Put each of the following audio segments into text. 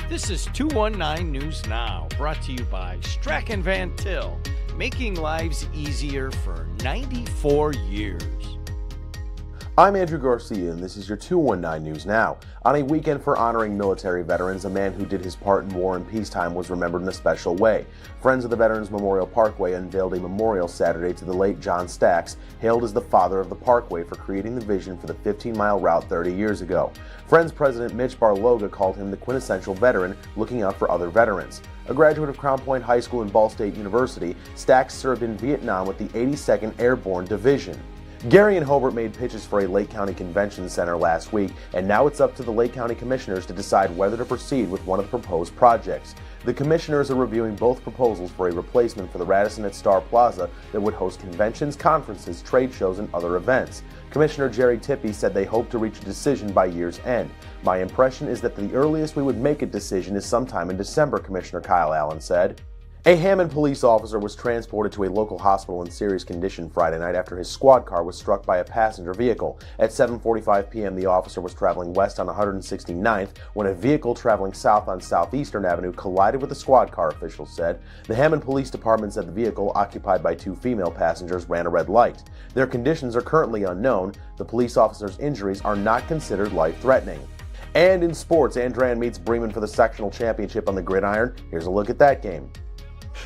This is 219 News Now, brought to you by Strack & Van Til, making lives easier for 94 years. I'm Andrew Garcia, and this is your 219 News Now. On a weekend for honoring military veterans, a man who did his part in war and peacetime was remembered in a special way. Friends of the Veterans Memorial Parkway unveiled a memorial Saturday to the late John Stacks, hailed as the father of the Parkway for creating the vision for the 15-mile route 30 years ago. Friends President Mitch Barloga called him the quintessential veteran, looking out for other veterans. A graduate of Crown Point High School and Ball State University, Stacks served in Vietnam with the 82nd Airborne Division. Gary and Hobart made pitches for a Lake County Convention Center last week, and now it's up to the Lake County Commissioners to decide whether to proceed with one of the proposed projects. The Commissioners are reviewing both proposals for a replacement for the Radisson at Star Plaza that would host conventions, conferences, trade shows, and other events. Commissioner Jerry Tippie said they hope to reach a decision by year's end. My impression is that the earliest we would make a decision is sometime in December, Commissioner Kyle Allen said. A Hammond police officer was transported to a local hospital in serious condition Friday night after his squad car was struck by a passenger vehicle. At 7:45 p.m., the officer was traveling west on 169th when a vehicle traveling south on Southeastern Avenue collided with the squad car, officials said. The Hammond Police Department said the vehicle, occupied by two female passengers, ran a red light. Their conditions are currently unknown. The police officer's injuries are not considered life-threatening. And in sports, Andrean meets Bremen for the sectional championship on the gridiron. Here's a look at that game.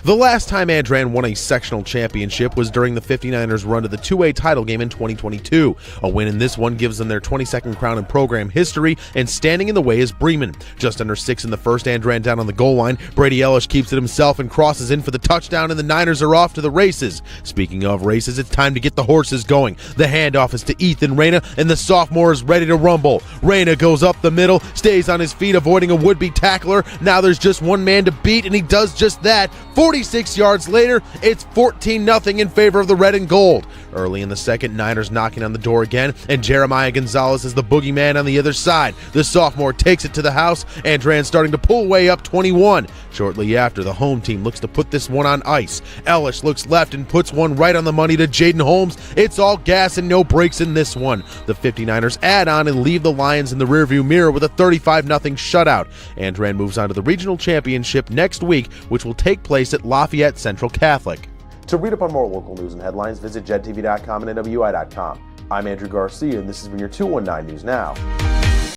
The last time Andrean won a sectional championship was during the 59ers' run to the 2A title game in 2022. A win in this one gives them their 22nd crown in program history, and standing in the way is Bremen. Just under 6 in the first, Andrean down on the goal line. Brady Ellis keeps it himself and crosses in for the touchdown, and the Niners are off to the races. Speaking of races, it's time to get the horses going. The handoff is to Ethan Reyna, and the sophomore is ready to rumble. Reyna goes up the middle, stays on his feet, avoiding a would-be tackler. Now there's just one man to beat, and he does just that. 46 yards later, it's 14-0 in favor of the red and gold. Early in the second, Niners knocking on the door again, and Jeremiah Gonzalez is the boogeyman on the other side. The sophomore takes it to the house. Andrean starting to pull way up 21. Shortly after, the home team looks to put this one on ice. Ellis looks left and puts one right on the money to Jaden Holmes. It's all gas and no brakes in this one. The 59ers add on and leave the Lions in the rearview mirror with a 35-0 shutout. Andrean moves on to the regional championship next week, which will take place at Lafayette Central Catholic. To read up on more local news and headlines, visit JEDtv.com and NWI.com. I'm Andrew Garcia, and this has been your 219 News Now.